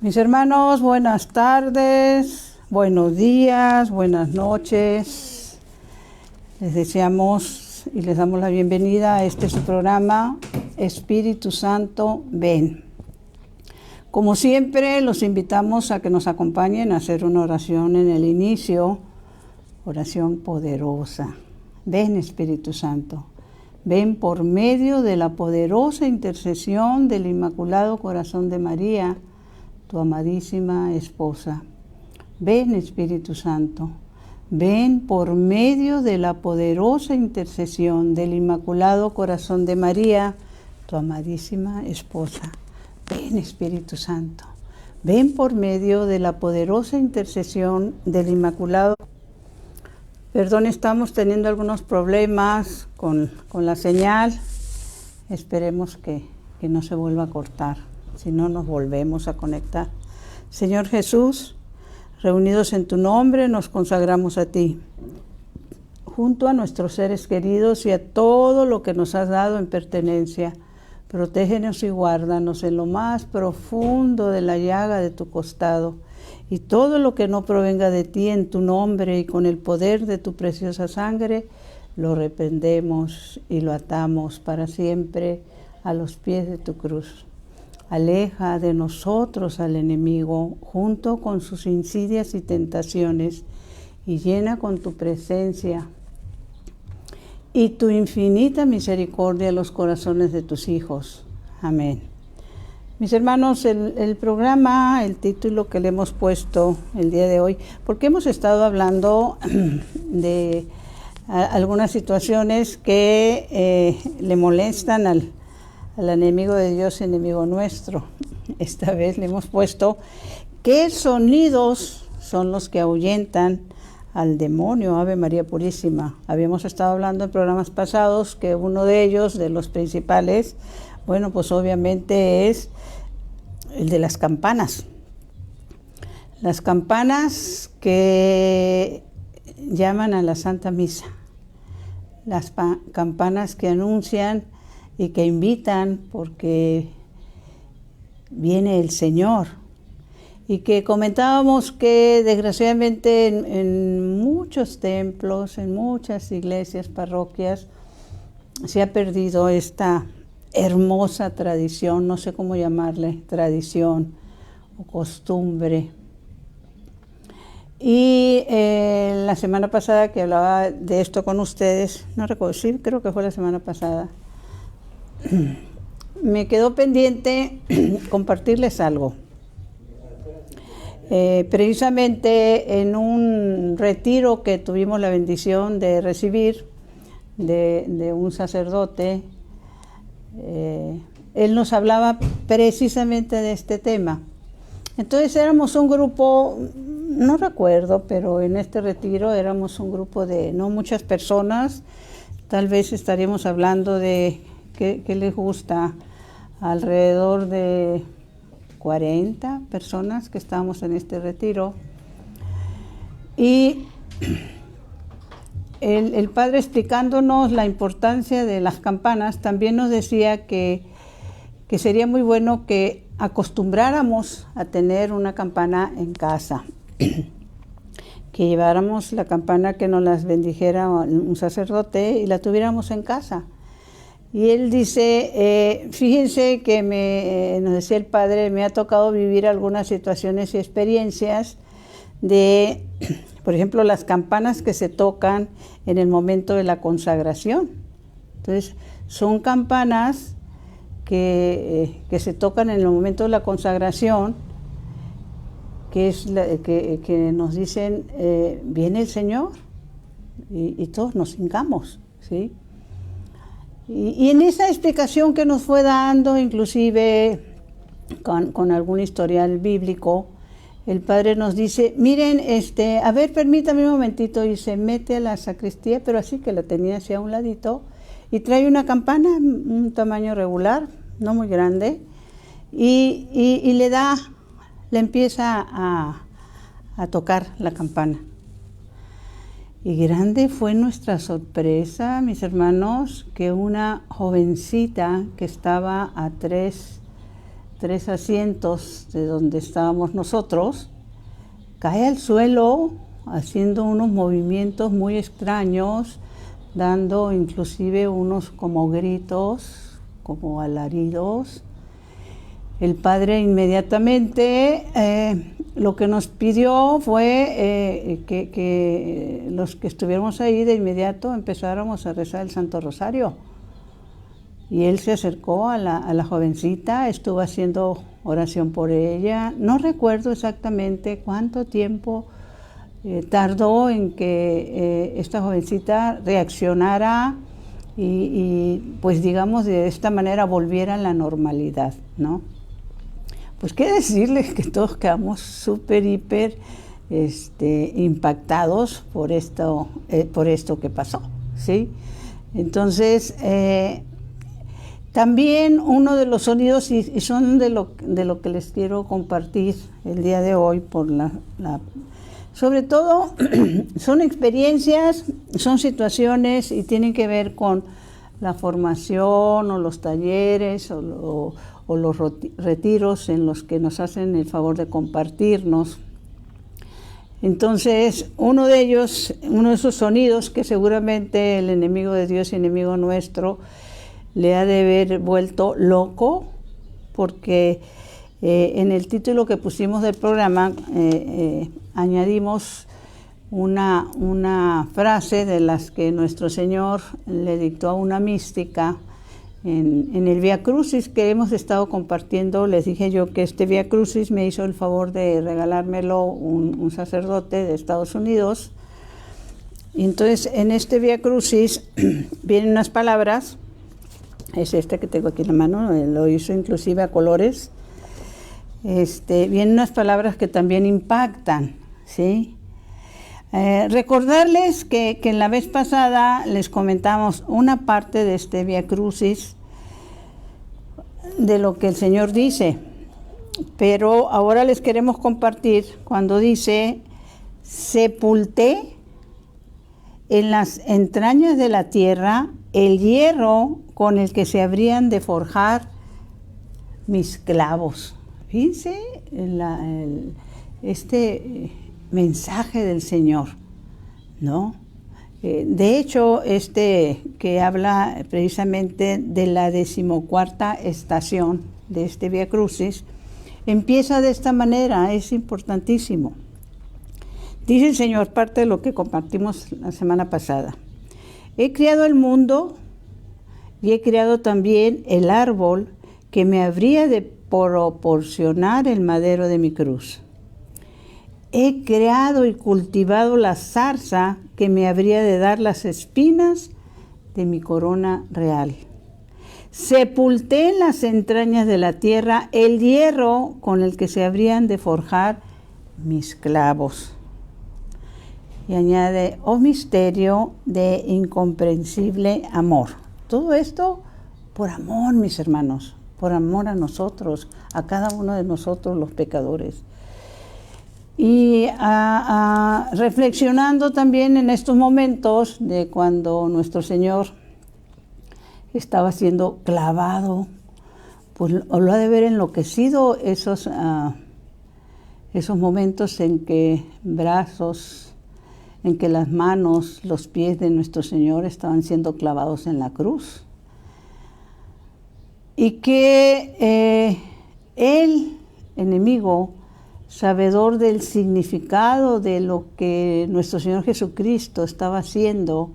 Mis hermanos, buenas tardes, buenos días, buenas noches. Les deseamos y les damos la bienvenida a este su programa, Espíritu Santo, ven. Como siempre, los invitamos a que nos acompañen a hacer una oración en el inicio, oración poderosa. Ven, Espíritu Santo, ven por medio de la poderosa intercesión del Inmaculado Corazón de María, tu amadísima esposa. Ven, Espíritu Santo, ven por medio de la poderosa intercesión del Inmaculado Corazón de María, tu amadísima esposa. Ven, Espíritu Santo, ven por medio de la poderosa intercesión del Inmaculado. Perdón, estamos teniendo algunos problemas con la señal. Esperemos que no se vuelva a cortar. Si no, nos volvemos a conectar. Señor Jesús, reunidos en tu nombre, nos consagramos a ti, junto a nuestros seres queridos y a todo lo que nos has dado en pertenencia. Protégenos y guárdanos en lo más profundo de la llaga de tu costado, y todo lo que no provenga de ti en tu nombre y con el poder de tu preciosa sangre, lo reprendemos y lo atamos para siempre a los pies de tu cruz. Aleja de nosotros al enemigo junto con sus insidias y tentaciones, y llena con tu presencia y tu infinita misericordia los corazones de tus hijos. Amén. Mis hermanos, el programa, el título que le hemos puesto el día de hoy, porque hemos estado hablando de algunas situaciones que le molestan al enemigo de Dios, enemigo nuestro. Esta vez le hemos puesto ¿qué sonidos son los que ahuyentan al demonio? Ave María Purísima. Habíamos estado hablando en programas pasados que uno de ellos, de los principales, bueno, pues obviamente es el de las campanas. Las campanas que llaman a la Santa Misa. Las campanas que anuncian y que invitan porque viene el Señor. Y que comentábamos que desgraciadamente en muchos templos, en muchas iglesias, parroquias, se ha perdido esta hermosa tradición, no sé cómo llamarle, tradición o costumbre. Y la semana pasada que hablaba de esto con ustedes, no recuerdo, sí, creo que fue la semana pasada, me quedó pendiente compartirles algo. Precisamente en un retiro que tuvimos la bendición de recibir de un sacerdote, él nos hablaba precisamente de este tema. Entonces éramos un grupo, no recuerdo, pero en este retiro éramos un grupo de no muchas personas, tal vez estaríamos hablando de ¿qué les gusta? Alrededor de 40 personas que estábamos en este retiro. Y el padre, explicándonos la importancia de las campanas, también nos decía que sería muy bueno que acostumbráramos a tener una campana en casa, que lleváramos la campana, que nos las bendijera un sacerdote y la tuviéramos en casa. Y él dice, fíjense que nos decía el padre, me ha tocado vivir algunas situaciones y experiencias de, por ejemplo, las campanas que se tocan en el momento de la consagración. Entonces, son campanas que se tocan en el momento de la consagración, que es que nos dicen, viene el Señor, y todos nos hincamos, ¿sí? Y en esa explicación que nos fue dando, inclusive con algún historial bíblico, el padre nos dice, miren, a ver, permítame un momentito, y se mete a la sacristía, pero así que la tenía hacia un ladito, y trae una campana, un tamaño regular, no muy grande, y le empieza a tocar la campana. Y grande fue nuestra sorpresa, mis hermanos, que una jovencita que estaba a 3 3 asientos de donde estábamos nosotros, cae al suelo haciendo unos movimientos muy extraños, dando inclusive unos como gritos, como alaridos. El padre inmediatamente lo que nos pidió fue que los que estuviéramos ahí de inmediato empezáramos a rezar el Santo Rosario. Y él se acercó a la jovencita, estuvo haciendo oración por ella. No recuerdo exactamente cuánto tiempo tardó en que esta jovencita reaccionara y pues digamos de esta manera volviera a la normalidad, ¿no? Pues qué decirles que todos quedamos súper, hiper impactados por esto que pasó, ¿sí? Entonces, también uno de los sonidos, y son de lo que les quiero compartir el día de hoy, sobre todo son experiencias, son situaciones y tienen que ver con la formación o los talleres o los retiros en los que nos hacen el favor de compartirnos. Entonces, uno de esos sonidos que seguramente el enemigo de Dios y enemigo nuestro le ha de haber vuelto loco, porque en el título que pusimos del programa añadimos una frase de las que nuestro Señor le dictó a una mística en el Vía Crucis que hemos estado compartiendo. Les dije yo que este Vía Crucis me hizo el favor de regalármelo un sacerdote de Estados Unidos. Y entonces en este Vía Crucis vienen unas palabras, es este que tengo aquí en la mano, lo hizo inclusive a colores. Vienen unas palabras que también impactan, ¿sí? Recordarles que en la vez pasada les comentamos una parte de este Vía Crucis, de lo que el Señor dice, pero ahora les queremos compartir cuando dice: sepulté en las entrañas de la tierra el hierro con el que se habrían de forjar mis clavos. Fíjense este mensaje del Señor, ¿no? De hecho, que habla precisamente de la 14ª estación de este Vía Crucis, empieza de esta manera, es importantísimo. Dice el Señor, parte de lo que compartimos la semana pasada: he creado el mundo y he creado también el árbol que me habría de proporcionar el madero de mi cruz. He creado y cultivado la zarza que me habría de dar las espinas de mi corona real. Sepulté en las entrañas de la tierra el hierro con el que se habrían de forjar mis clavos. Y añade: oh misterio de incomprensible amor. Todo esto por amor, mis hermanos, por amor a nosotros, a cada uno de nosotros los pecadores. Y reflexionando también en estos momentos de cuando nuestro Señor estaba siendo clavado, pues lo ha de haber enloquecido esos momentos en que en que las manos, los pies de nuestro Señor estaban siendo clavados en la cruz. Y que el enemigo, sabedor del significado de lo que nuestro Señor Jesucristo estaba haciendo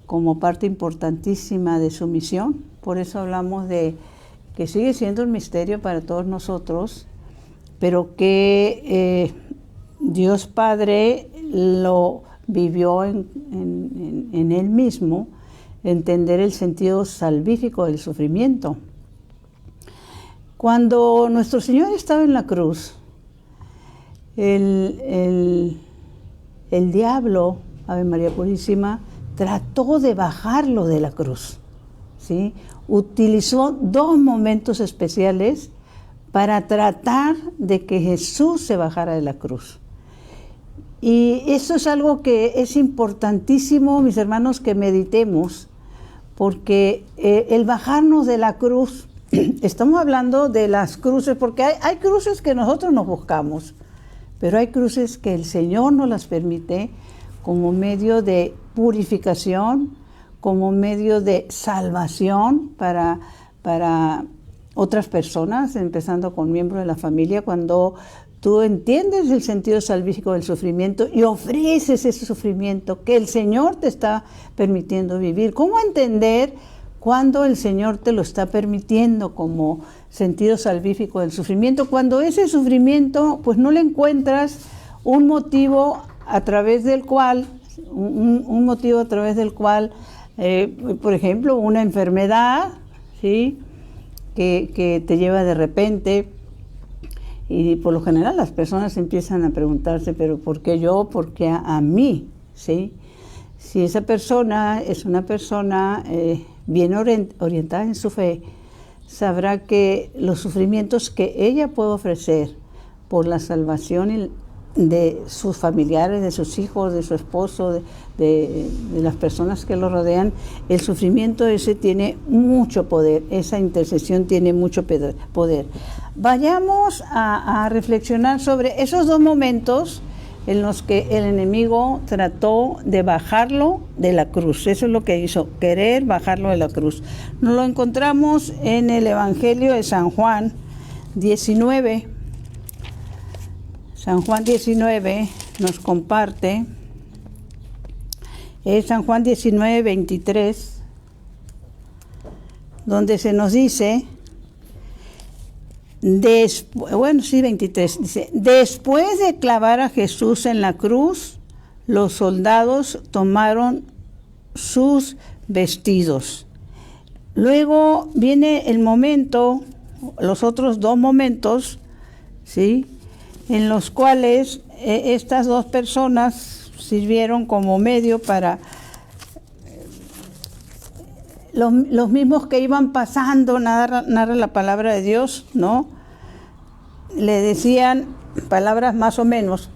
como parte importantísima de su misión, por eso hablamos de que sigue siendo un misterio para todos nosotros, pero que Dios Padre lo vivió en Él mismo, entender el sentido salvífico del sufrimiento. Cuando nuestro Señor estaba en la cruz, el diablo, Ave María Purísima, trató de bajarlo de la cruz, ¿sí? Utilizó 2 momentos especiales para tratar de que Jesús se bajara de la cruz. Y eso es algo que es importantísimo, mis hermanos, que meditemos, porque el bajarnos de la cruz estamos hablando de las cruces, porque hay cruces que nosotros nos buscamos, pero hay cruces que el Señor nos las permite como medio de purificación, como medio de salvación para otras personas, empezando con miembros de la familia. Cuando tú entiendes el sentido salvífico del sufrimiento y ofreces ese sufrimiento que el Señor te está permitiendo vivir. ¿Cómo entender cuando el Señor te lo está permitiendo como sentido salvífico del sufrimiento? Cuando ese sufrimiento, pues no le encuentras un motivo a través del cual, por ejemplo, una enfermedad, ¿sí?, que te lleva de repente, y por lo general las personas empiezan a preguntarse, pero ¿por qué yo? ¿Por qué a mí? ¿Sí? Si esa persona es una persona bien orientada en su fe, sabrá que los sufrimientos que ella puede ofrecer por la salvación de sus familiares, de sus hijos, de su esposo, de las personas que lo rodean, el sufrimiento ese tiene mucho poder, esa intercesión tiene mucho poder. Vayamos a reflexionar sobre esos dos momentos en los que el enemigo trató de bajarlo de la cruz. Eso es lo que hizo, querer bajarlo de la cruz. Nos lo encontramos en el Evangelio de San Juan 19. San Juan 19 nos comparte, es San Juan 19, 23, donde se nos dice, 23, dice, después de clavar a Jesús en la cruz, los soldados tomaron sus vestidos. Luego viene el momento, los otros dos momentos, ¿sí?, en los cuales estas dos personas sirvieron como medio para los mismos que iban pasando, narra la palabra de Dios, ¿no? Le decían palabras más o menos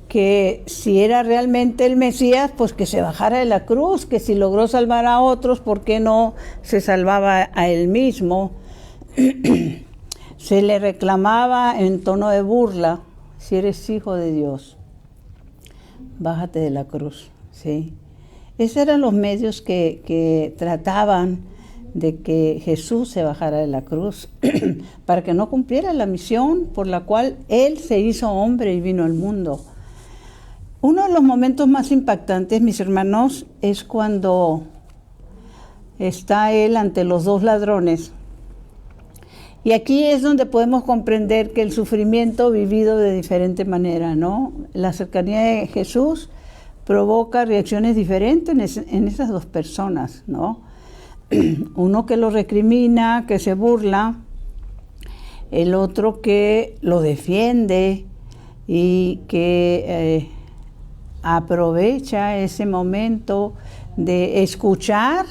que si era realmente el Mesías, pues que se bajara de la cruz, que si logró salvar a otros, ¿por qué no se salvaba a él mismo? Se le reclamaba en tono de burla, si eres hijo de Dios, bájate de la cruz, ¿sí? Esos eran los medios que trataban de que Jesús se bajara de la cruz, para que no cumpliera la misión por la cual Él se hizo hombre y vino al mundo. Uno de los momentos más impactantes, mis hermanos, es cuando está Él ante los dos ladrones. Y aquí es donde podemos comprender que el sufrimiento vivido de diferente manera, ¿no? La cercanía de Jesús provoca reacciones diferentes en esas dos personas, ¿no? Uno que lo recrimina, que se burla, el otro que lo defiende y que aprovecha ese momento de escuchar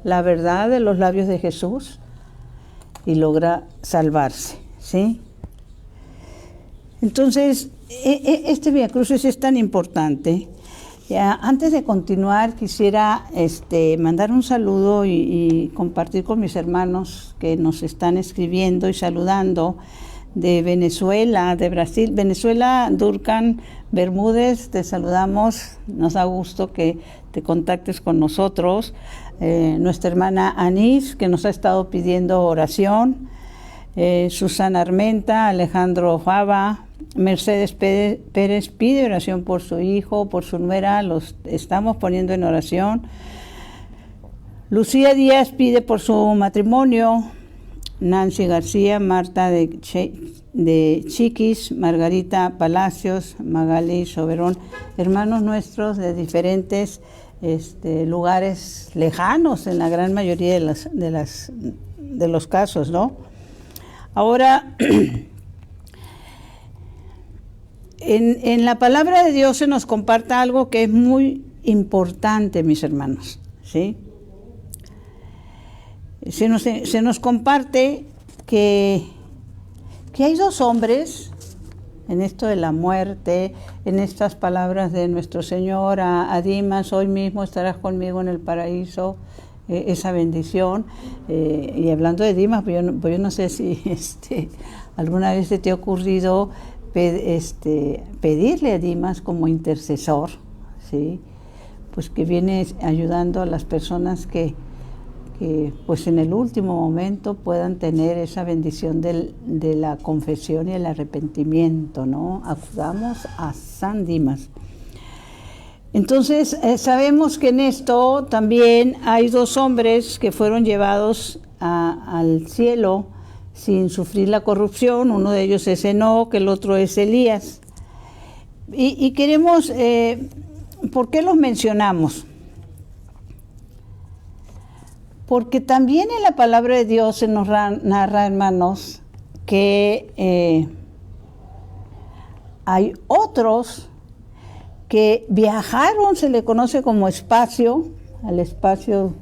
la verdad de los labios de Jesús y logra salvarse, ¿sí? Entonces, este Vía Crucis es tan importante. Ya, antes de continuar, quisiera mandar un saludo y compartir con mis hermanos que nos están escribiendo y saludando de Venezuela, de Brasil. Venezuela, Durcan Bermúdez, te saludamos, nos da gusto que te contactes con nosotros. Nuestra hermana Anís, que nos ha estado pidiendo oración, Susana Armenta, Alejandro Fava, Mercedes Pérez pide oración por su hijo, por su nuera, los estamos poniendo en oración. Lucía Díaz pide por su matrimonio, Nancy García, Marta de Chiquis, Margarita Palacios, Magali Soberón, hermanos nuestros de diferentes lugares lejanos en la gran mayoría de los casos, ¿no? Ahora, en la palabra de Dios se nos comparte algo que es muy importante, mis hermanos, ¿sí? Se nos comparte que hay dos hombres en esto de la muerte, en estas palabras de nuestro Señor a Dimas, hoy mismo estarás conmigo en el paraíso, esa bendición. Y hablando de Dimas, pues yo no sé si alguna vez te ha ocurrido pedirle a Dimas como intercesor, ¿sí? Pues que viene ayudando a las personas que pues en el último momento puedan tener esa bendición de la confesión y el arrepentimiento, ¿no? Acudamos a San Dimas. Entonces, sabemos que en esto también hay 2 hombres que fueron llevados al cielo sin sufrir la corrupción. Uno de ellos es Enoc, el otro es Elías. Y queremos, ¿por qué los mencionamos? Porque también en la palabra de Dios se nos narra, hermanos, que hay otros que viajaron, se le conoce como espacio, al espacio,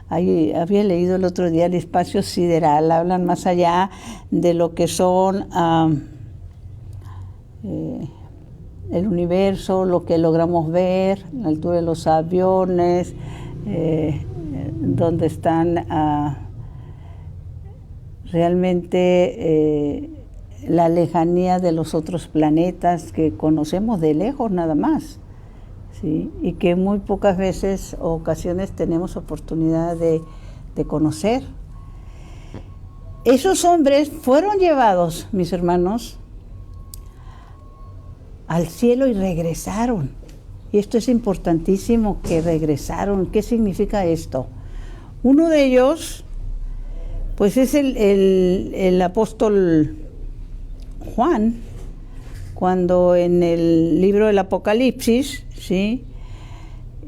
ahí había leído el otro día, el espacio sideral, hablan más allá de lo que son el universo, lo que logramos ver, la altura de los aviones, donde están realmente la lejanía de los otros planetas que conocemos de lejos nada más, ¿sí? Y que muy pocas veces o ocasiones tenemos oportunidad de conocer. Esos hombres fueron llevados, mis hermanos, al cielo y regresaron. Y esto es importantísimo, que regresaron. ¿Qué significa esto? Uno de ellos, pues es el apóstol Juan, cuando en el libro del Apocalipsis, ¿sí?,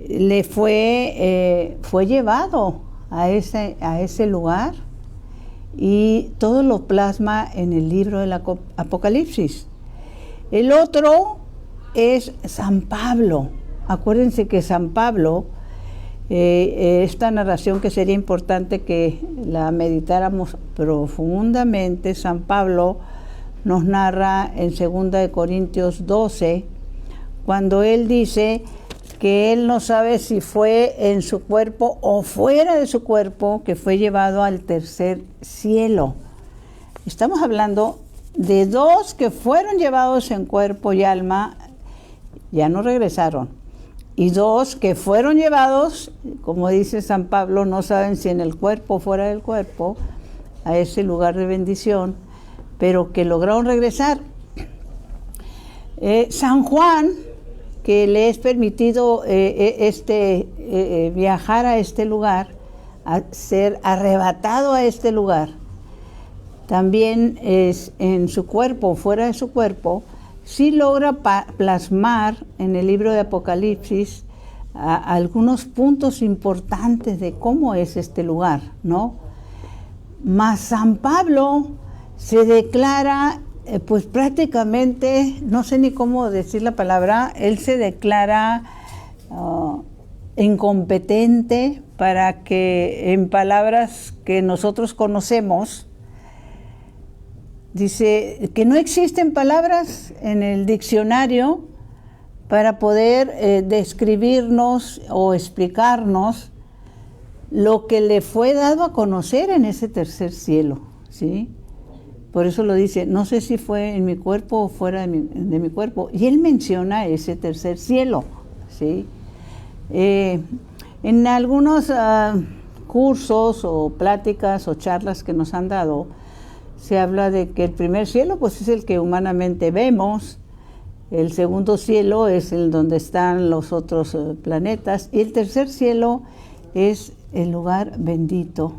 le fue llevado a ese lugar, y todo lo plasma en el libro del Apocalipsis. El otro es San Pablo. Acuérdense que San Pablo, esta narración que sería importante que la meditáramos profundamente, San Pablo nos narra en 2 Corintios 12, cuando él dice que él no sabe si fue en su cuerpo o fuera de su cuerpo, que fue llevado al tercer cielo. Estamos hablando de 2 que fueron llevados en cuerpo y alma, ya no regresaron. Y 2 que fueron llevados, como dice San Pablo, no saben si en el cuerpo o fuera del cuerpo, a ese lugar de bendición, pero que lograron regresar. San Juan, que le es permitido viajar a este lugar, a ser arrebatado a este lugar, también es en su cuerpo o fuera de su cuerpo, sí logra plasmar en el libro de Apocalipsis algunos puntos importantes de cómo es este lugar, ¿no? Mas San Pablo se declara, pues prácticamente, no sé ni cómo decir la palabra, él se declara incompetente para que, en palabras que nosotros conocemos, dice que no existen palabras en el diccionario para poder describirnos o explicarnos lo que le fue dado a conocer en ese tercer cielo, ¿sí? Por eso lo dice, no sé si fue en mi cuerpo o fuera de mi cuerpo. Y él menciona ese tercer cielo, ¿sí? En algunos cursos o pláticas o charlas que nos han dado, se habla de que el primer cielo pues es el que humanamente vemos, el segundo cielo es el donde están los otros planetas, y el tercer cielo es el lugar bendito.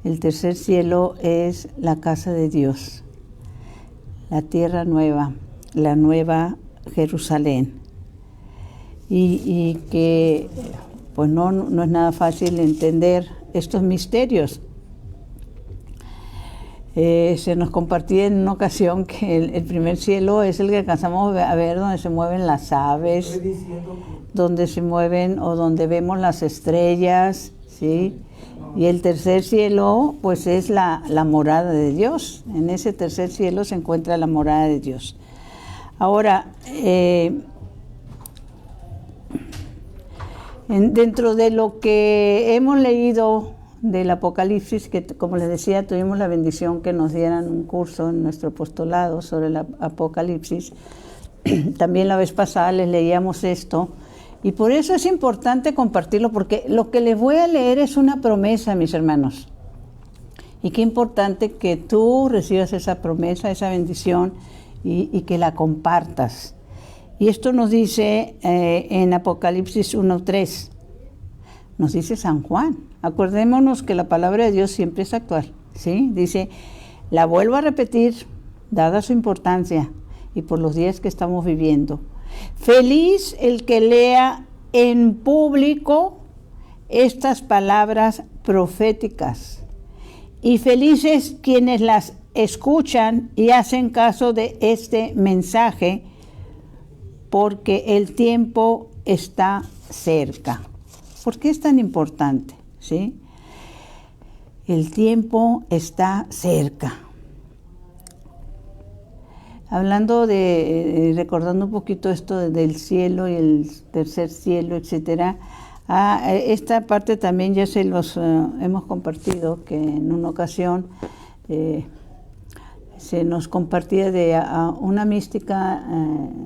El tercer cielo es la casa de Dios, la tierra nueva, la nueva Jerusalén. Y que pues no es nada fácil entender estos misterios. Se nos compartía en una ocasión que el primer cielo es el que alcanzamos a ver donde se mueven las aves, donde se mueven o donde vemos las estrellas, ¿sí? Y el tercer cielo pues es la morada de Dios. En ese tercer cielo se encuentra la morada de Dios. Ahora, en Dentro de lo que hemos leído del Apocalipsis, que como les decía, tuvimos la bendición que nos dieran un curso en nuestro apostolado sobre el Apocalipsis. También la vez pasada les leíamos esto, y por eso es importante compartirlo, porque lo que les voy a leer es una promesa, mis hermanos. Y qué importante que tú recibas esa promesa, esa bendición, y que la compartas. Y esto nos dice en Apocalipsis 1:3, nos dice San Juan. Acordémonos que la palabra de Dios siempre es actual, ¿sí? Dice, la vuelvo a repetir, dada su importancia y por los días que estamos viviendo. Feliz el que lea en público estas palabras proféticas, y felices quienes las escuchan y hacen caso de este mensaje, porque el tiempo está cerca. ¿Por qué es tan importante? ¿Sí? El tiempo está cerca. Hablando recordando un poquito esto del cielo y el tercer cielo, etcétera. Esta parte también ya se los hemos compartido, que en una ocasión se nos compartía de una mística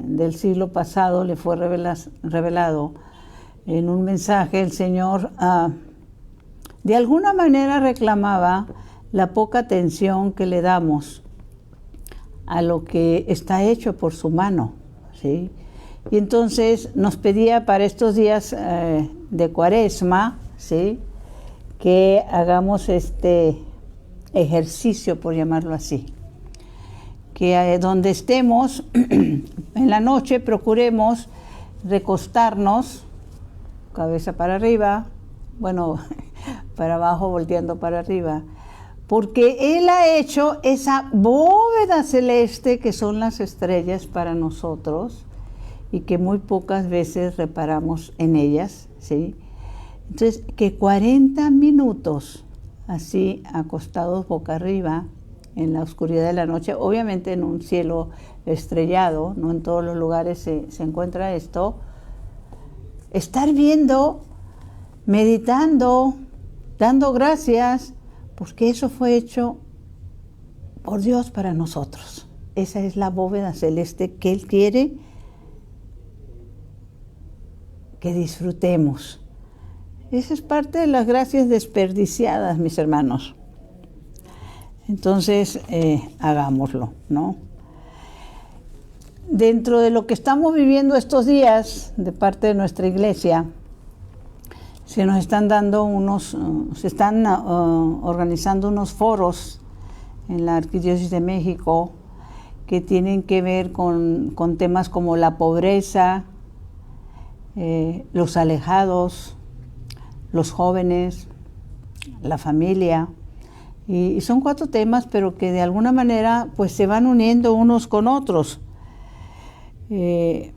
del siglo pasado, le fue revelado en un mensaje. El Señor de alguna manera reclamaba la poca atención que le damos a lo que está hecho por su mano, ¿sí? Y entonces nos pedía para estos días de Cuaresma, ¿sí?, que hagamos este ejercicio, por llamarlo así, que donde estemos en la noche procuremos recostarnos, cabeza para arriba, bueno, para abajo volteando para arriba, porque Él ha hecho esa bóveda celeste que son las estrellas para nosotros y que muy pocas veces reparamos en ellas, ¿sí? Entonces, que 40 minutos así acostados boca arriba en la oscuridad de la noche, obviamente en un cielo estrellado, no en todos los lugares se encuentra esto, estar viendo, meditando, dando gracias, porque eso fue hecho por Dios para nosotros. Esa es la bóveda celeste que Él quiere que disfrutemos. Esa es parte de las gracias desperdiciadas, mis hermanos. Entonces, hagámoslo, ¿no? Dentro de lo que estamos viviendo estos días, de parte de nuestra iglesia, se nos están dando se están organizando unos foros en la Arquidiócesis de México que tienen que ver con temas como la pobreza, los alejados, los jóvenes, la familia, y son 4 temas, pero que de alguna manera pues se van uniendo unos con otros. Y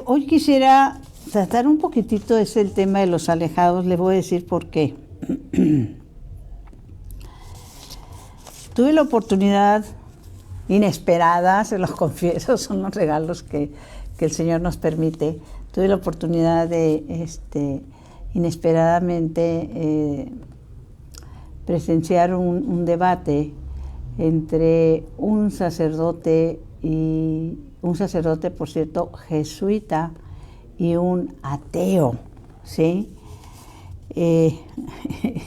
hoy quisiera tratar un poquitito el tema de los alejados. Les voy a decir por qué. Tuve la oportunidad inesperada, se los confieso, son los regalos que el Señor nos permite. Tuve la oportunidad de inesperadamente presenciar un debate entre un sacerdote, por cierto, jesuita, y un ateo, ¿sí?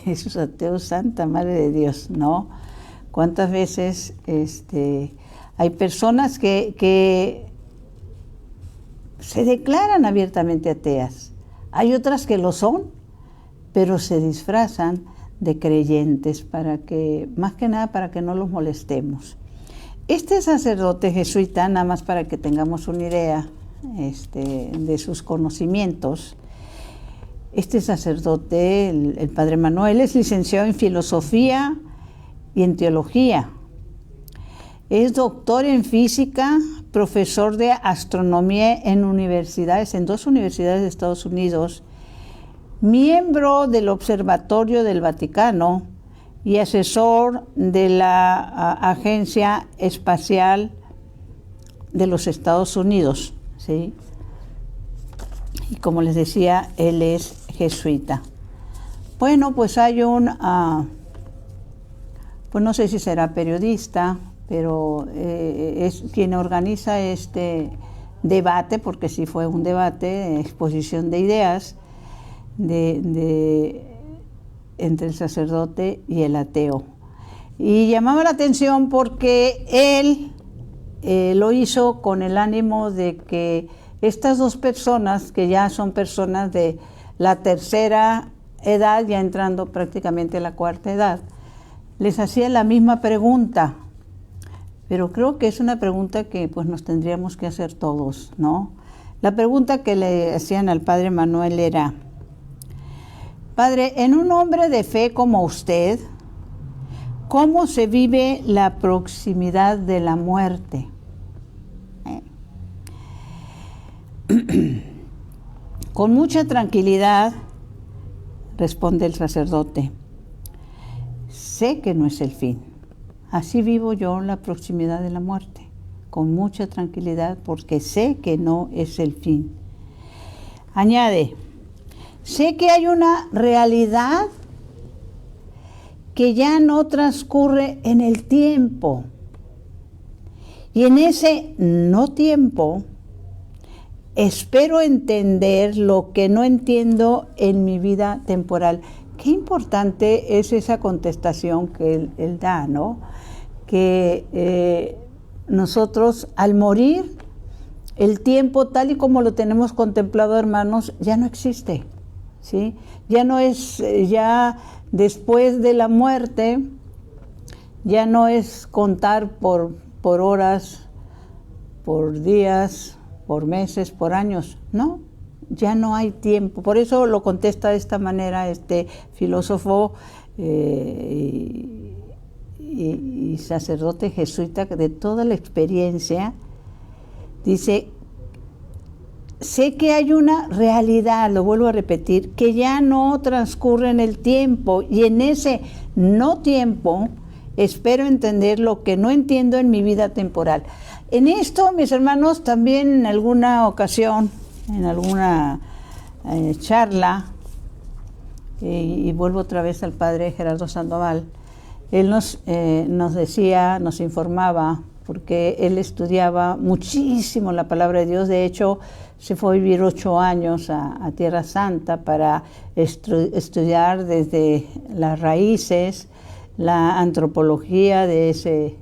Esos ateos, santa madre de Dios, ¿no? ¿Cuántas veces hay personas que se declaran abiertamente ateas? Hay otras que lo son, pero se disfrazan de creyentes más que nada para que no los molestemos. Este sacerdote jesuita, nada más para que tengamos una idea de sus conocimientos, este sacerdote, el padre Manuel, es licenciado en filosofía y en teología. Es doctor en física, profesor de astronomía en 2 universidades de Estados Unidos, miembro del Observatorio del Vaticano y asesor de la Agencia Espacial de los Estados Unidos, ¿sí? Y como les decía, él es jesuita. Bueno, pues hay pues no sé si será periodista, pero es quien organiza este debate, porque sí fue un debate, exposición de ideas entre el sacerdote y el ateo. Y llamaba la atención porque él lo hizo con el ánimo de que estas dos personas, que ya son personas de la tercera edad, ya entrando prácticamente a la cuarta edad, les hacía la misma pregunta, pero creo que es una pregunta que pues nos tendríamos que hacer todos, ¿no? La pregunta que le hacían al padre Manuel era: Padre, en un hombre de fe como usted, ¿cómo se vive la proximidad de la muerte? Con mucha tranquilidad, responde el sacerdote, sé que no es el fin. Así vivo yo la proximidad de la muerte, con mucha tranquilidad, porque sé que no es el fin. Añade, sé que hay una realidad que ya no transcurre en el tiempo. Y en ese no tiempo, espero entender lo que no entiendo en mi vida temporal. Qué importante es esa contestación que él da, ¿no? Que nosotros al morir, el tiempo tal y como lo tenemos contemplado, hermanos, ya no existe, ¿sí? Ya no es, ya después de la muerte, ya no es contar por horas, por días, por meses, por años, no, ya no hay tiempo. Por eso lo contesta de esta manera este filósofo y sacerdote jesuita de toda la experiencia. Dice, sé que hay una realidad, lo vuelvo a repetir, que ya no transcurre en el tiempo, y en ese no tiempo espero entender lo que no entiendo en mi vida temporal. En esto, mis hermanos, también en alguna ocasión, en alguna charla, y vuelvo otra vez al padre Gerardo Sandoval, él nos decía, nos informaba, porque él estudiaba muchísimo la palabra de Dios. De hecho, se fue a vivir 8 años a Tierra Santa para estudiar desde las raíces, la antropología de ese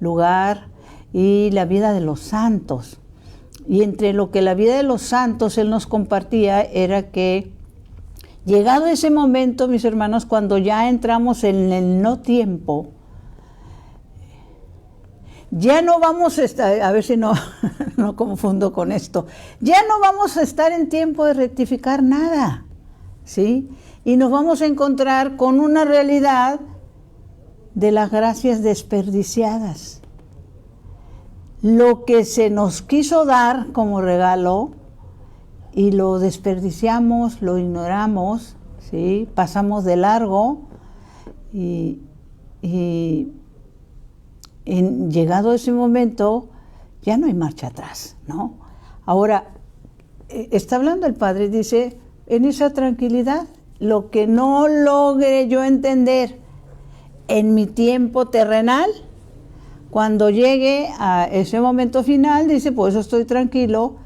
lugar y la vida de los santos. Y entre lo que la vida de los santos él nos compartía era que, llegado ese momento, mis hermanos, cuando ya entramos en el no tiempo, ya no vamos a estar, a ver si no confundo con esto, ya no vamos a estar en tiempo de rectificar nada, ¿sí? Y nos vamos a encontrar con una realidad de las gracias desperdiciadas. Lo que se nos quiso dar como regalo y lo desperdiciamos, lo ignoramos, ¿sí? Pasamos de largo y llegado ese momento ya no hay marcha atrás, ¿no? Ahora, está hablando el Padre, dice, en esa tranquilidad, lo que no logre yo entender en mi tiempo terrenal, cuando llegue a ese momento final, dice, pues estoy tranquilo,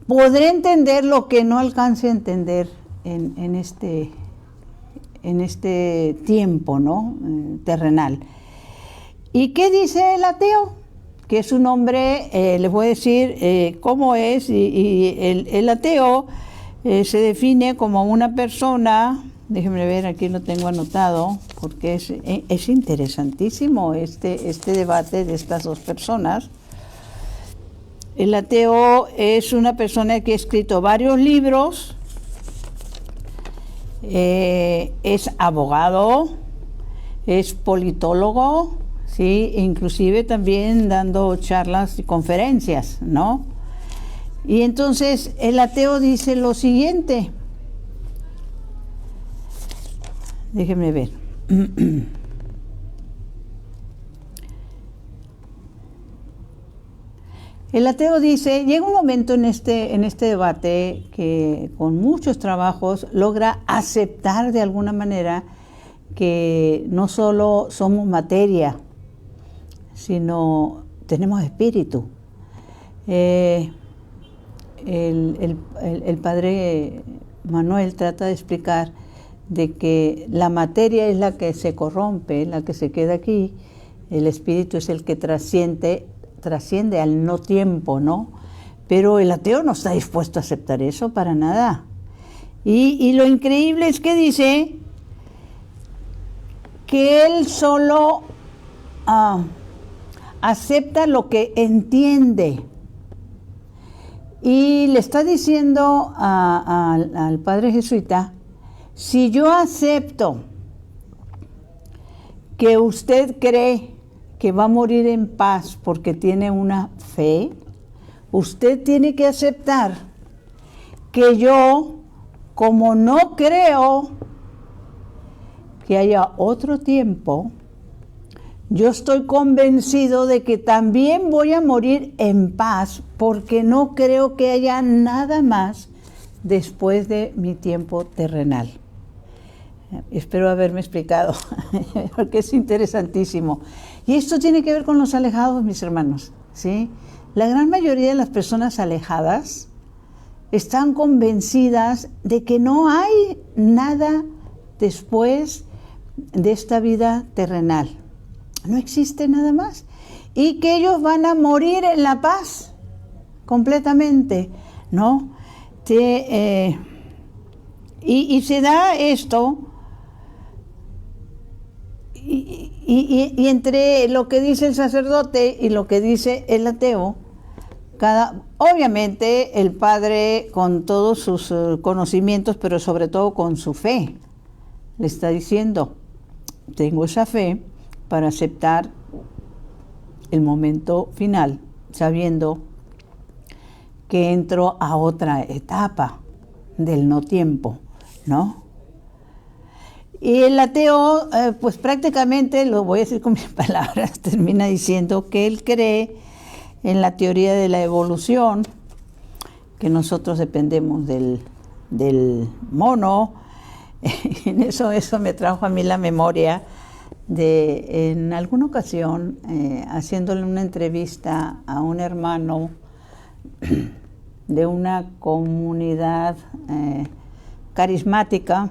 podré entender lo que no alcance a entender en este tiempo, ¿no? Terrenal. ¿Y qué dice el ateo? Que es un hombre, les voy a decir cómo es, y el ateo se define como una persona, déjenme ver, aquí lo tengo anotado, porque es interesantísimo este debate de estas dos personas. El ateo es una persona que ha escrito varios libros, es abogado, es politólogo, ¿sí? Inclusive también dando charlas y conferencias, ¿no? Y entonces el ateo dice lo siguiente, déjenme ver. El ateo dice, llega un momento en este debate que con muchos trabajos logra aceptar de alguna manera que no solo somos materia, sino tenemos espíritu. El padre Manuel trata de explicar de que la materia es la que se corrompe, la que se queda aquí, el espíritu es el que trasciende al no tiempo, ¿no? Pero el ateo no está dispuesto a aceptar eso para nada. Y lo increíble es que dice que él solo acepta lo que entiende. Y le está diciendo al padre jesuita, si yo acepto que usted cree que va a morir en paz porque tiene una fe, usted tiene que aceptar que yo, como no creo que haya otro tiempo, yo estoy convencido de que también voy a morir en paz porque no creo que haya nada más después de mi tiempo terrenal. Espero haberme explicado, porque es interesantísimo. Y esto tiene que ver con los alejados, mis hermanos, ¿sí? La gran mayoría de las personas alejadas están convencidas de que no hay nada después de esta vida terrenal. No existe nada más. Y que ellos van a morir en la paz, completamente, ¿no? Y se da esto, y entre lo que dice el sacerdote y lo que dice el ateo, obviamente el padre con todos sus conocimientos, pero sobre todo con su fe, le está diciendo, tengo esa fe para aceptar el momento final, sabiendo que entro a otra etapa del no tiempo, ¿no? Y el ateo, pues prácticamente, lo voy a decir con mis palabras, termina diciendo que él cree en la teoría de la evolución, que nosotros dependemos del mono. En eso me trajo a mí la memoria de, en alguna ocasión, haciéndole una entrevista a un hermano de una comunidad carismática.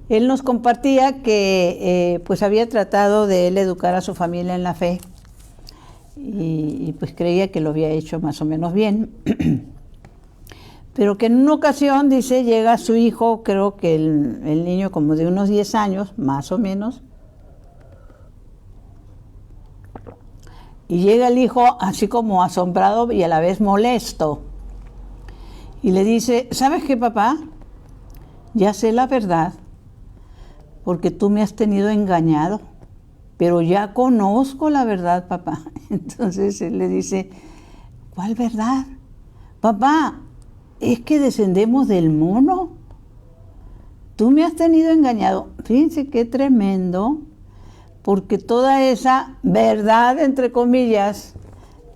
Él nos compartía que pues había tratado de él educar a su familia en la fe y pues creía que lo había hecho más o menos bien. Pero que en una ocasión, dice, llega su hijo, creo que el niño como de unos 10 años, más o menos, y llega el hijo así como asombrado y a la vez molesto. Y le dice, ¿sabes qué, papá? Ya sé la verdad, porque tú me has tenido engañado, pero ya conozco la verdad, papá. Entonces él le dice, ¿cuál verdad? Papá, es que descendemos del mono. Tú me has tenido engañado. Fíjense qué tremendo, porque toda esa verdad, entre comillas,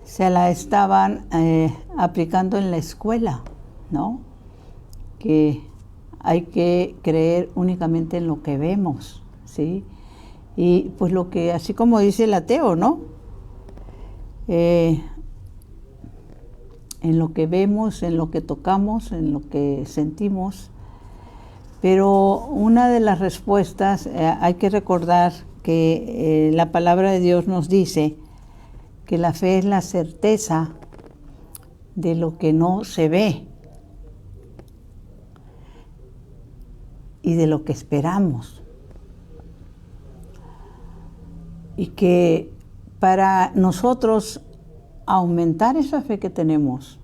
se la estaban aplicando en la escuela, ¿no? Que hay que creer únicamente en lo que vemos, ¿sí? Y pues lo que, así como dice el ateo, ¿no? En lo que vemos, en lo que tocamos, en lo que sentimos. Pero una de las respuestas, hay que recordar que la palabra de Dios nos dice que la fe es la certeza de lo que no se ve y de lo que esperamos. Y que para nosotros aumentar esa fe que tenemos,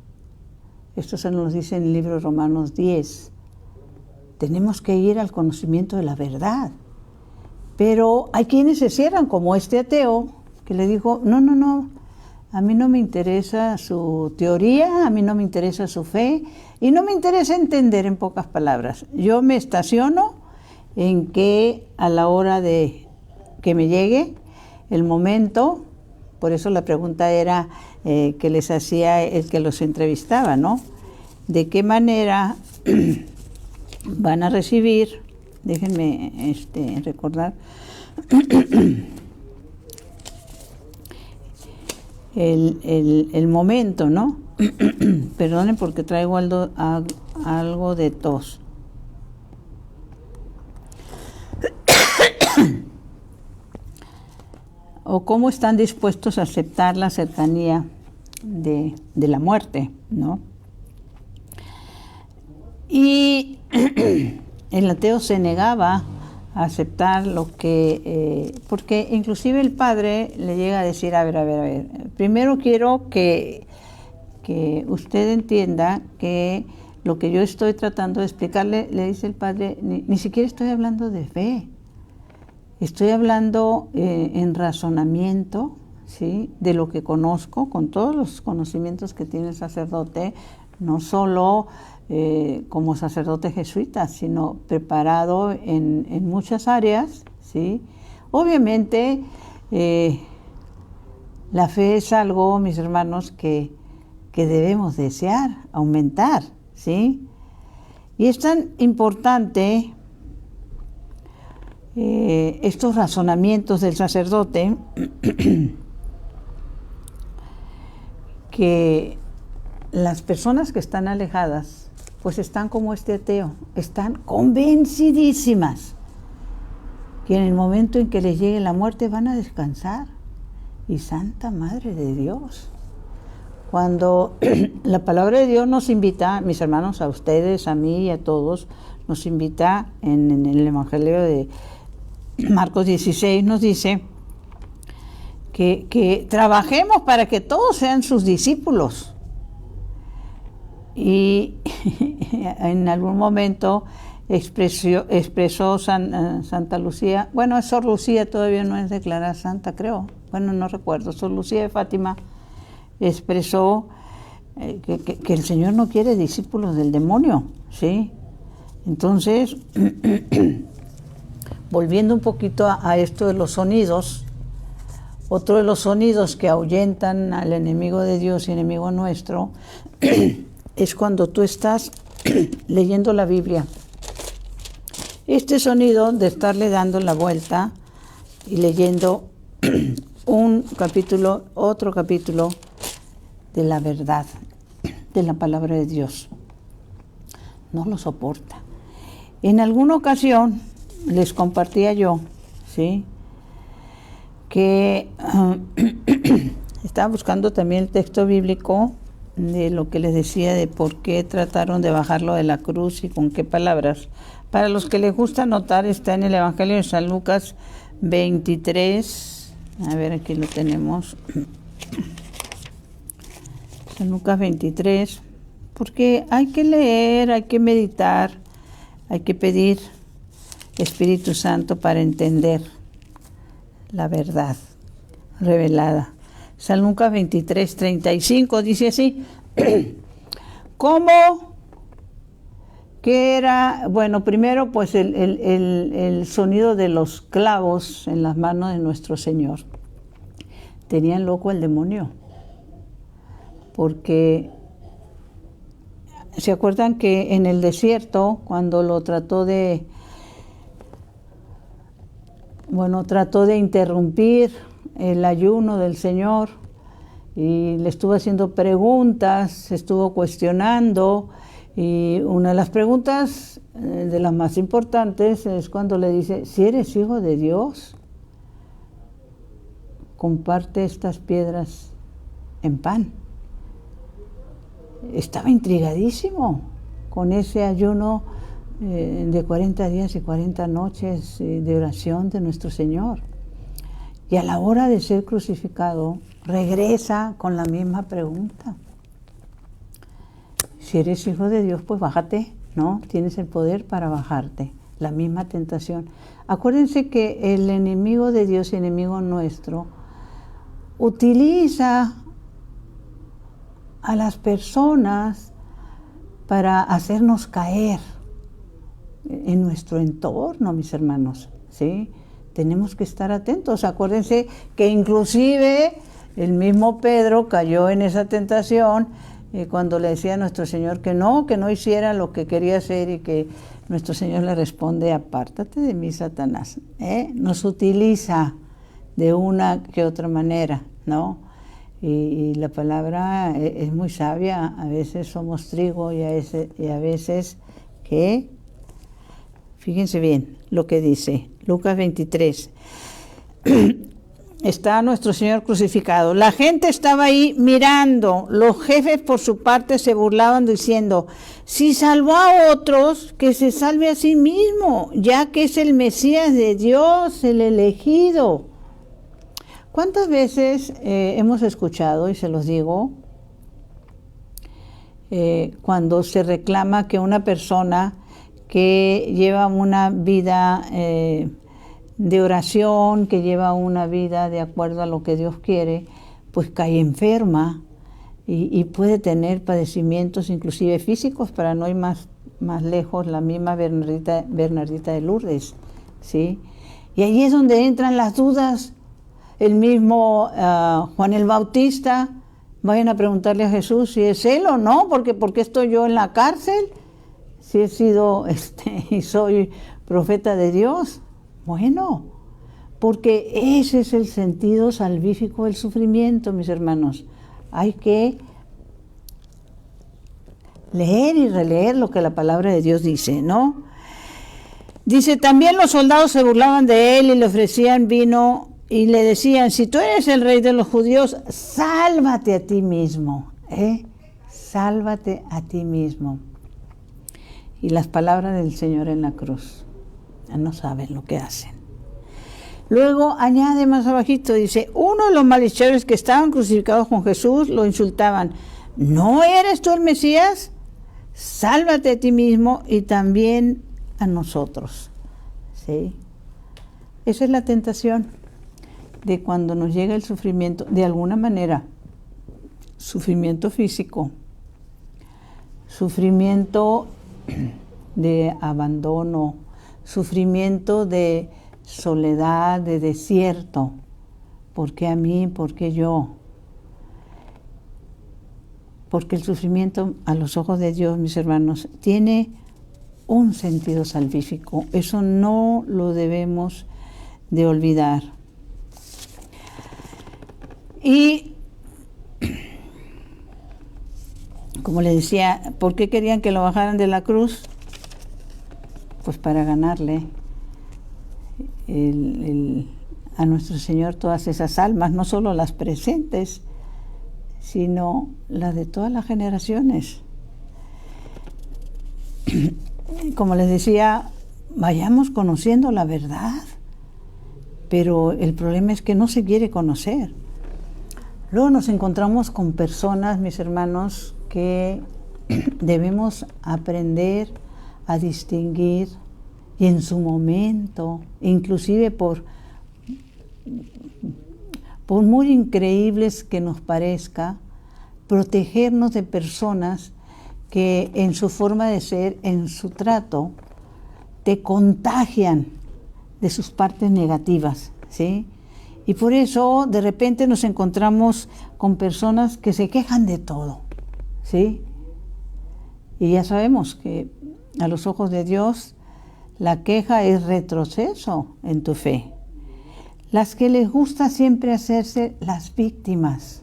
esto se nos dice en el libro de Romanos 10, tenemos que ir al conocimiento de la verdad. Pero hay quienes se cierran, como este ateo, que le dijo, no, a mí no me interesa su teoría, a mí no me interesa su fe, y no me interesa entender, en pocas palabras. Yo me estaciono en que a la hora de que me llegue el momento, por eso la pregunta era, que les hacía el que los entrevistaba, ¿no? ¿De qué manera van a recibir? Déjenme recordar el momento, ¿no? Perdonen porque traigo algo de tos. O cómo están dispuestos a aceptar la cercanía de la muerte, ¿no? Y el ateo se negaba a aceptar lo que, porque inclusive el padre le llega a decir, a ver, primero quiero que usted entienda que lo que yo estoy tratando de explicarle, le dice el padre, ni siquiera estoy hablando de fe, estoy hablando en razonamiento, ¿sí?, de lo que conozco, con todos los conocimientos que tiene el sacerdote, no solo como sacerdote jesuita, sino preparado en muchas áreas, ¿sí? Obviamente, la fe es algo, mis hermanos, que debemos desear, aumentar, ¿sí? Y es tan importante estos razonamientos del sacerdote que las personas que están alejadas pues están como este ateo, están convencidísimas que en el momento en que les llegue la muerte van a descansar. Y Santa Madre de Dios, cuando la palabra de Dios nos invita, mis hermanos, a ustedes, a mí y a todos, nos invita en el Evangelio de Marcos 16, nos dice que trabajemos para que todos sean sus discípulos. Y en algún momento expresó Santa Lucía, bueno, Sor Lucía todavía no es declarada santa, creo, bueno, no recuerdo, Sor Lucía de Fátima expresó que el Señor no quiere discípulos del demonio, ¿sí? Entonces, volviendo un poquito a esto de los sonidos, otro de los sonidos que ahuyentan al enemigo de Dios y enemigo nuestro es cuando tú estás leyendo la Biblia. Este sonido de estarle dando la vuelta y leyendo un capítulo, otro capítulo de la verdad, de la palabra de Dios, no lo soporta. En alguna ocasión les compartía yo, ¿sí?, que estaba buscando también el texto bíblico de lo que les decía de por qué trataron de bajarlo de la cruz y con qué palabras. Para los que les gusta anotar, está en el Evangelio de San Lucas 23, a ver, aquí lo tenemos, San Lucas 23, porque hay que leer, hay que meditar, hay que pedir Espíritu Santo para entender la verdad revelada. San Lucas 23, 35 dice así, ¿cómo? ¿Qué era? Bueno, primero pues el sonido de los clavos en las manos de nuestro Señor. Tenían loco el demonio, porque ¿se acuerdan que en el desierto, cuando lo trató de interrumpir el ayuno del Señor y le estuvo haciendo preguntas, se estuvo cuestionando, y una de las preguntas de las más importantes es cuando le dice, si eres hijo de Dios, comparte estas piedras en pan. Estaba intrigadísimo con ese ayuno de 40 días y 40 noches de oración de nuestro Señor. Y a la hora de ser crucificado, regresa con la misma pregunta. Si eres hijo de Dios, pues bájate, ¿no? Tienes el poder para bajarte. La misma tentación. Acuérdense que el enemigo de Dios y enemigo nuestro utiliza a las personas para hacernos caer en nuestro entorno, mis hermanos, ¿sí? Tenemos que estar atentos. Acuérdense que inclusive El mismo Pedro cayó en esa tentación cuando le decía a nuestro Señor que no hiciera lo que quería hacer, y que nuestro Señor le responde: apártate de mí, Satanás. Nos utiliza de una que otra manera, ¿no? Y la palabra es muy sabia. A veces somos trigo y a veces ¿qué? Fíjense bien lo que dice Lucas 23. Está nuestro Señor crucificado. La gente estaba ahí mirando. Los jefes por su parte se burlaban diciendo: si salvó a otros, que se salve a sí mismo, ya que es el Mesías de Dios, el elegido. ¿Cuántas veces hemos escuchado, y se los digo, cuando se reclama que una persona que lleva una vida de oración, que lleva una vida de acuerdo a lo que Dios quiere, pues cae enferma y puede tener padecimientos inclusive físicos? Para no ir más lejos, la misma Bernardita de Lourdes, ¿sí? Y ahí es donde entran las dudas. El mismo Juan el Bautista, vayan a preguntarle a Jesús si es él o no, porque ¿por qué estoy yo en la cárcel? Si he sido y soy profeta de Dios. Bueno, porque ese es el sentido salvífico del sufrimiento, mis hermanos. Hay que leer y releer lo que la palabra de Dios dice, ¿no? Dice: también los soldados se burlaban de él y le ofrecían vino y le decían: si tú eres el rey de los judíos, sálvate a ti mismo, sálvate a ti mismo. Y las palabras del Señor en la cruz, no saben lo que hacen. Luego añade más abajito, dice: uno de los malhechores que estaban crucificados con Jesús lo insultaban: ¿no eres tú el Mesías? Sálvate a ti mismo y también a nosotros. ¿Sí? Esa es la tentación de cuando nos llega el sufrimiento, de alguna manera, sufrimiento físico, sufrimiento de abandono, sufrimiento de soledad, de desierto. ¿Por qué a mí? ¿Por qué yo? Porque el sufrimiento a los ojos de Dios, mis hermanos, tiene un sentido salvífico. Eso no lo debemos de olvidar. Y, como les decía, ¿por qué querían que lo bajaran de la cruz? Pues para ganarle a nuestro Señor todas esas almas, no solo las presentes, sino las de todas las generaciones. Como les decía, vayamos conociendo la verdad, pero el problema es que no se quiere conocer. Luego nos encontramos con personas, mis hermanos, que debemos aprender a distinguir, y en su momento, inclusive por muy increíbles que nos parezca, protegernos de personas que en su forma de ser, en su trato, te contagian de sus partes negativas, ¿sí? Y por eso de repente nos encontramos con personas que se quejan de todo, ¿sí? Y ya sabemos que a los ojos de Dios la queja es retroceso en tu fe. Las que les gusta siempre hacerse las víctimas,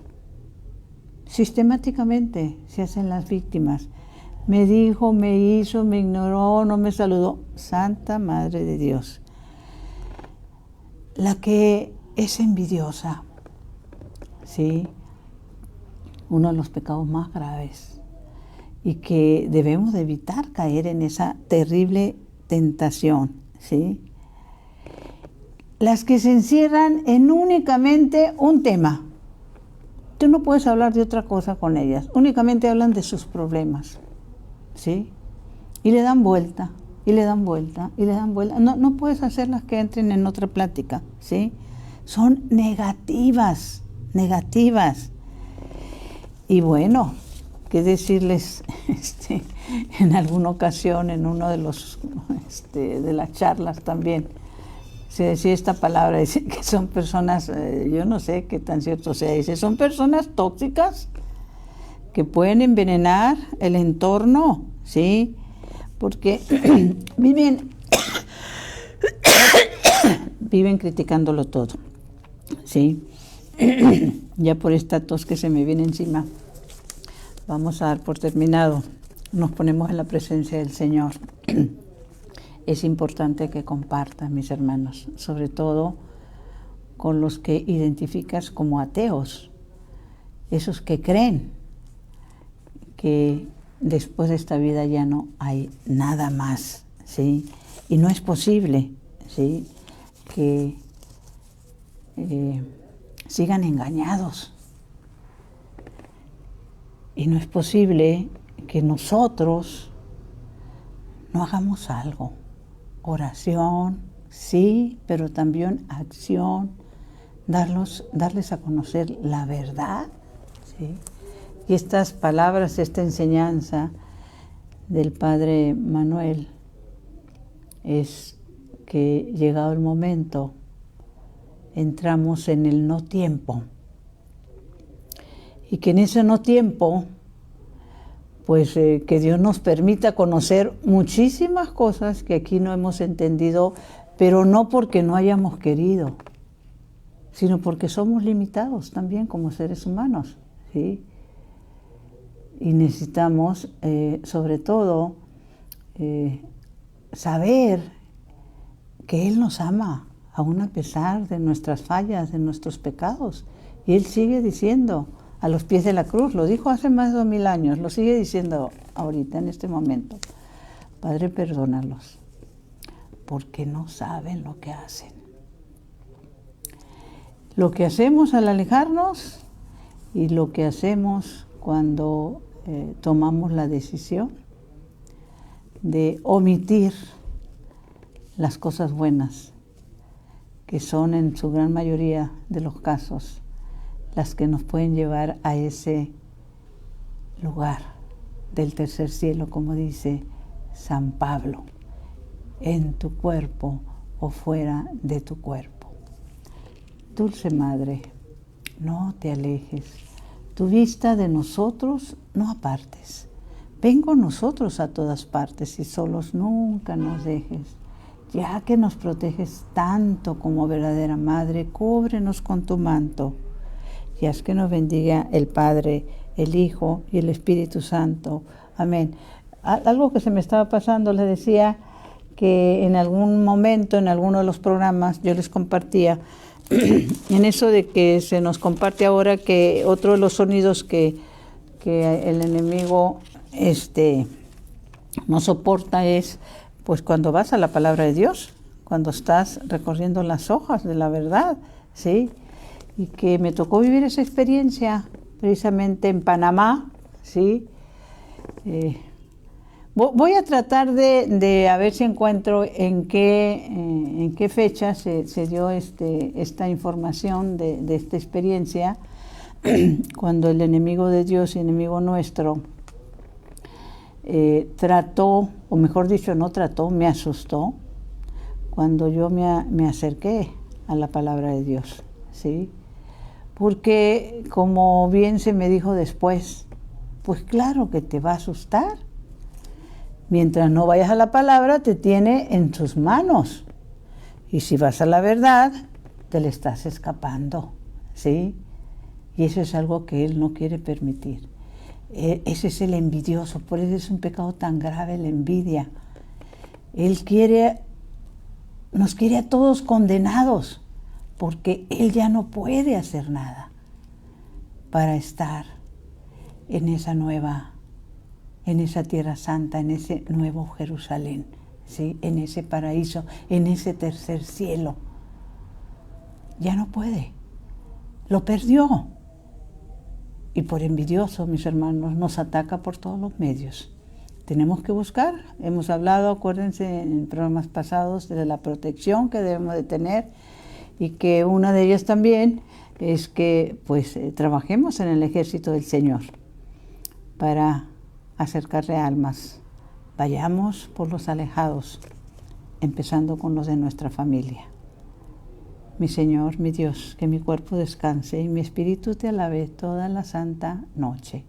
sistemáticamente se hacen las víctimas. Me dijo, me hizo, me ignoró, no me saludó. Santa Madre de Dios. La que es envidiosa, ¿sí? Uno de los pecados más graves, y que debemos de evitar caer en esa terrible tentación, ¿sí? Las que se encierran en únicamente un tema. Tú no puedes hablar de otra cosa con ellas, únicamente hablan de sus problemas, ¿sí? Y le dan vuelta, y le dan vuelta, y le dan vuelta. No puedes hacerlas que entren en otra plática, ¿sí? Son negativas. Y bueno, qué decirles, en alguna ocasión, en uno de los de las charlas también, se decía esta palabra, dice que son personas, yo no sé qué tan cierto sea, dice, son personas tóxicas que pueden envenenar el entorno, ¿sí? Porque viven criticándolo todo, ¿sí? Ya por esta tos que se me viene encima, vamos a dar por terminado. Nos ponemos en la presencia del Señor. Es importante que compartas, mis hermanos, sobre todo con los que identificas como ateos, esos que creen que después de esta vida ya no hay nada más, ¿sí? Y no es posible, ¿sí?, que sigan engañados. Y no es posible que nosotros no hagamos algo. Oración, sí, pero también acción, darles a conocer la verdad, ¿sí? Y estas palabras, esta enseñanza del Padre Manuel es que llegado el momento entramos en el no tiempo y que en ese no tiempo pues que Dios nos permita conocer muchísimas cosas que aquí no hemos entendido, pero no porque no hayamos querido, sino porque somos limitados también como seres humanos, ¿sí? Y necesitamos, sobre todo, saber que Él nos ama, aún a pesar de nuestras fallas, de nuestros pecados. Y Él sigue diciendo, a los pies de la cruz, lo dijo hace más de 2000 años, lo sigue diciendo ahorita, en este momento. Padre, perdónalos, porque no saben lo que hacen. Lo que hacemos al alejarnos y lo que hacemos cuando tomamos la decisión de omitir las cosas buenas, que son en su gran mayoría de los casos las que nos pueden llevar a ese lugar del tercer cielo, como dice San Pablo, en tu cuerpo o fuera de tu cuerpo. Dulce Madre, no te alejes, tu vista de nosotros no apartes. Ven con nosotros a todas partes y solos nunca nos dejes. Ya que nos proteges tanto como verdadera Madre, cúbrenos con tu manto. Y haz que nos bendiga el Padre, el Hijo y el Espíritu Santo. Amén. Algo que se me estaba pasando, les decía que en algún momento, en alguno de los programas, yo les compartía, en eso de que se nos comparte ahora que otro de los sonidos que el enemigo no soporta es, pues cuando vas a la palabra de Dios, cuando estás recorriendo las hojas de la verdad, ¿sí? Y que me tocó vivir esa experiencia precisamente en Panamá, ¿sí? Voy a tratar de a ver si encuentro en qué fecha se dio esta información de esta experiencia, cuando el enemigo de Dios y enemigo nuestro trató, o mejor dicho, no trató, me asustó, cuando yo me acerqué a la palabra de Dios, ¿sí? Porque, como bien se me dijo después, pues claro que te va a asustar. Mientras no vayas a la palabra, te tiene en sus manos. Y si vas a la verdad, te le estás escapando, ¿sí? Y eso es algo que Él no quiere permitir. Ese es el envidioso, por eso es un pecado tan grave, la envidia. Él nos quiere a todos condenados, porque Él ya no puede hacer nada para estar en esa tierra santa, en ese nuevo Jerusalén, ¿sí? En ese paraíso, en ese tercer cielo. Ya no puede, lo perdió. Y por envidioso, mis hermanos, nos ataca por todos los medios. Tenemos que buscar, hemos hablado, acuérdense en programas pasados, de la protección que debemos de tener, y que una de ellas también es que pues trabajemos en el ejército del Señor para acercarle almas. Vayamos por los alejados, empezando con los de nuestra familia. mi Señor, mi Dios, que mi cuerpo descanse y mi espíritu te alabe toda la santa noche.